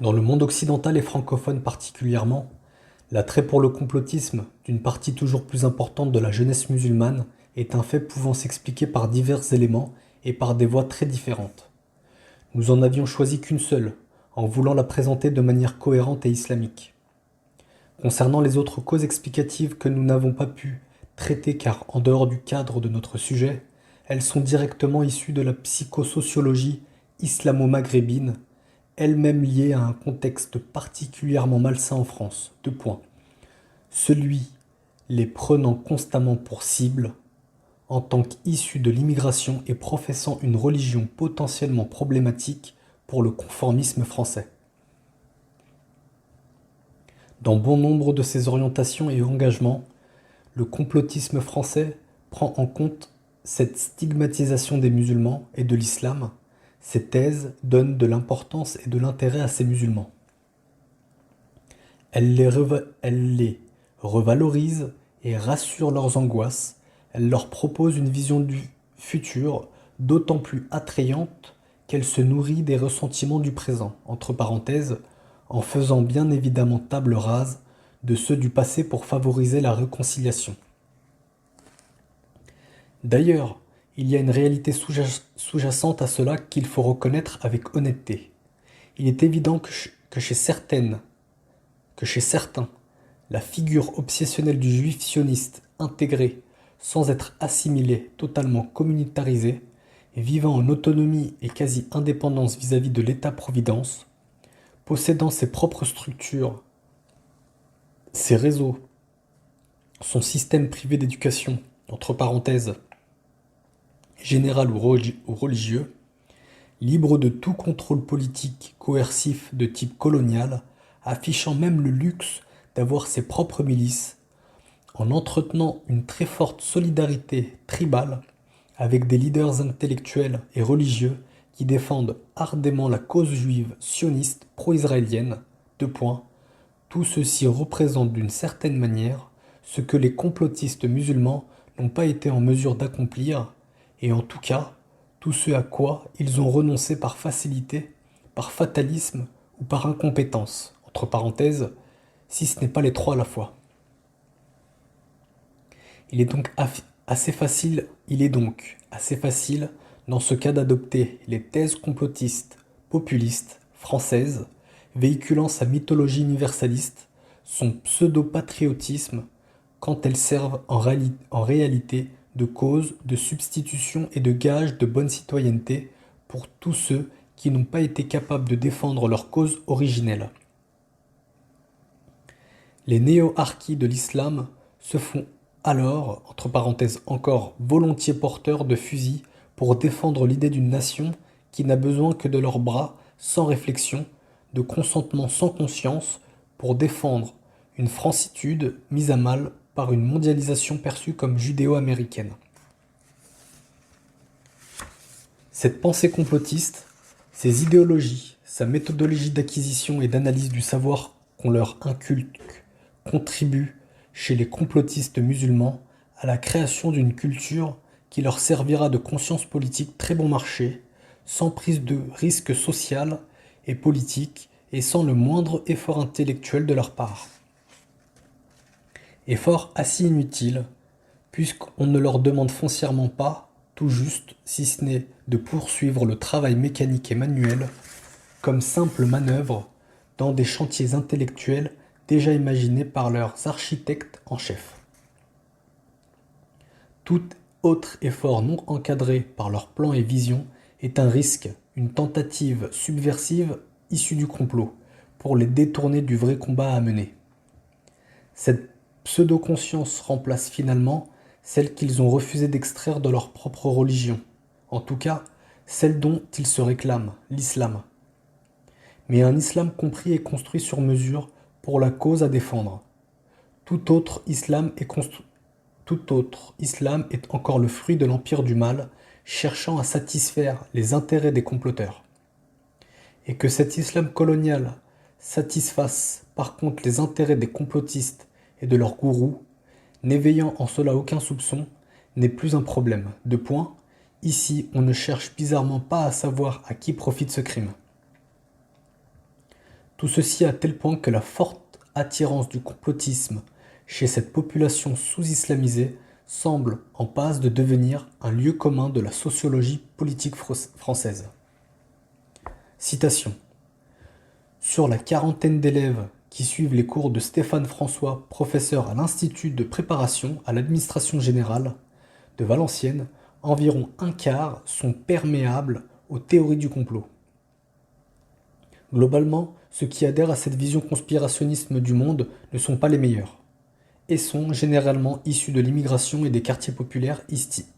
Dans le monde occidental et francophone particulièrement, l'attrait pour le complotisme d'une partie toujours plus importante de la jeunesse musulmane est un fait pouvant s'expliquer par divers éléments et par des voies très différentes. Nous en avions choisi qu'une seule, en voulant la présenter de manière cohérente et islamique. Concernant les autres causes explicatives que nous n'avons pas pu traiter car en dehors du cadre de notre sujet, elles sont directement issues de la psychosociologie islamo-maghrébine, elle-même liée à un contexte particulièrement malsain en France. Deux points. Celui les prenant constamment pour cible, en tant qu'issus de l'immigration et professant une religion potentiellement problématique pour le conformisme français. Dans bon nombre de ses orientations et engagements, le complotisme français prend en compte cette stigmatisation des musulmans et de l'islam. Ces thèses donnent de l'importance et de l'intérêt à ces musulmans. Elle les revalorise et rassure leurs angoisses. Elle leur propose une vision du futur d'autant plus attrayante qu'elle se nourrit des ressentiments du présent, entre parenthèses, en faisant bien évidemment table rase de ceux du passé pour favoriser la réconciliation. D'ailleurs, il y a une réalité sous-jacente à cela qu'il faut reconnaître avec honnêteté. Il est évident que chez certains, la figure obsessionnelle du juif sioniste intégré, sans être assimilé, totalement communautarisé, vivant en autonomie et quasi-indépendance vis-à-vis de l'État-providence, possédant ses propres structures, ses réseaux, son système privé d'éducation, entre parenthèses, général ou religieux, libre de tout contrôle politique coercif de type colonial, affichant même le luxe d'avoir ses propres milices, en entretenant une très forte solidarité tribale avec des leaders intellectuels et religieux qui défendent ardemment la cause juive sioniste pro-israélienne. Deux points. Tout ceci représente d'une certaine manière ce que les complotistes musulmans n'ont pas été en mesure d'accomplir, et en tout cas, tout ce à quoi ils ont renoncé par facilité, par fatalisme ou par incompétence, entre parenthèses, si ce n'est pas les trois à la fois. Il est donc assez facile dans ce cas d'adopter les thèses complotistes populistes françaises, véhiculant sa mythologie universaliste, son pseudo-patriotisme, quand elles servent en réalité de cause, de substitution et de gage de bonne citoyenneté pour tous ceux qui n'ont pas été capables de défendre leur cause originelle. Les néo-harkis de l'islam se font alors, entre parenthèses encore, volontiers porteurs de fusils pour défendre l'idée d'une nation qui n'a besoin que de leurs bras, sans réflexion, de consentement sans conscience, pour défendre une francitude mise à mal par une mondialisation perçue comme judéo-américaine. Cette pensée complotiste, ces idéologies, sa méthodologie d'acquisition et d'analyse du savoir qu'on leur inculque, contribuent chez les complotistes musulmans à la création d'une culture qui leur servira de conscience politique très bon marché, sans prise de risque social et politique et sans le moindre effort intellectuel de leur part. Effort assez inutile, puisqu'on ne leur demande foncièrement pas, tout juste, si ce n'est de poursuivre le travail mécanique et manuel, comme simple manœuvre dans des chantiers intellectuels déjà imaginés par leurs architectes en chef. Tout autre effort non encadré par leurs plans et visions est un risque, une tentative subversive issue du complot, pour les détourner du vrai combat à mener. Cette pseudo-conscience remplace finalement celle qu'ils ont refusé d'extraire de leur propre religion, en tout cas celle dont ils se réclament, l'islam. Mais un islam compris et construit sur mesure pour la cause à défendre. Tout autre islam est encore le fruit de l'empire du mal, cherchant à satisfaire les intérêts des comploteurs. Et que cet islam colonial satisfasse par contre les intérêts des complotistes et de leurs gourous, n'éveillant en cela aucun soupçon, n'est plus un problème. Deux points. Ici, on ne cherche bizarrement pas à savoir à qui profite ce crime. Tout ceci à tel point que la forte attirance du complotisme chez cette population sous-islamisée semble en passe de devenir un lieu commun de la sociologie politique française. Citation. Sur la quarantaine d'élèves qui suivent les cours de Stéphane François, professeur à l'Institut de préparation à l'administration générale de Valenciennes, environ un quart sont perméables aux théories du complot. Globalement, ceux qui adhèrent à cette vision conspirationniste du monde ne sont pas les meilleurs, et sont généralement issus de l'immigration et des quartiers populaires,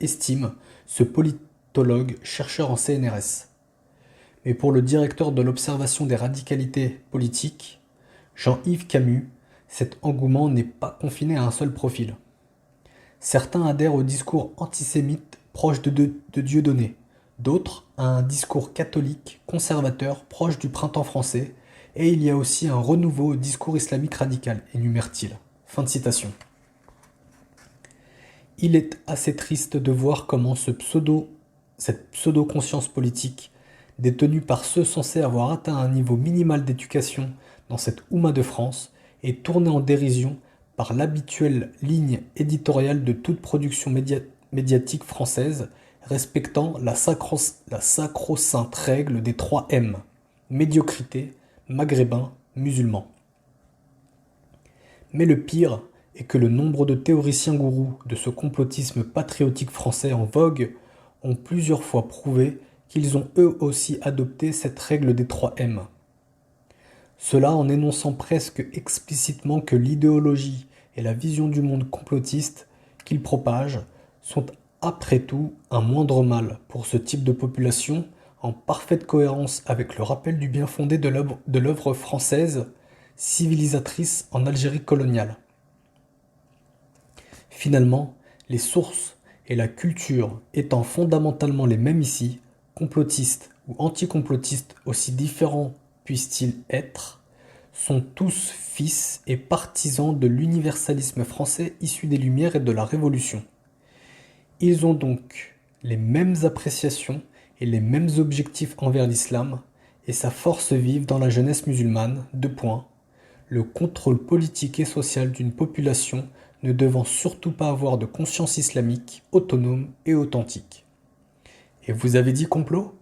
estime ce politologue chercheur en CNRS. Mais pour le directeur de l'Observation des radicalités politiques, Jean-Yves Camus, cet engouement n'est pas confiné à un seul profil. Certains adhèrent au discours antisémite proche de Dieudonné, d'autres à un discours catholique conservateur proche du printemps français, et il y a aussi un renouveau au discours islamique radical, énumère-t-il. Fin de citation. Il est assez triste de voir comment cette pseudo-conscience politique, détenue par ceux censés avoir atteint un niveau minimal d'éducation dans cette Oumma de France, est tournée en dérision par l'habituelle ligne éditoriale de toute production médiatique française, respectant la sacro-sainte règle des 3 M, médiocrité, maghrébin, musulman. Mais le pire est que le nombre de théoriciens gourous de ce complotisme patriotique français en vogue ont plusieurs fois prouvé qu'ils ont eux aussi adopté cette règle des 3 M. Cela en énonçant presque explicitement que l'idéologie et la vision du monde complotiste qu'ils propagent sont après tout un moindre mal pour ce type de population, en parfaite cohérence avec le rappel du bien fondé de l'œuvre française civilisatrice en Algérie coloniale. Finalement, les sources et la culture étant fondamentalement les mêmes ici, complotistes ou anticomplotistes aussi différents puissent-ils être, sont tous fils et partisans de l'universalisme français issu des Lumières et de la Révolution. Ils ont donc les mêmes appréciations et les mêmes objectifs envers l'islam et sa force vive dans la jeunesse musulmane. Le contrôle politique et social d'une population ne devant surtout pas avoir de conscience islamique autonome et authentique. Et vous avez dit complot ?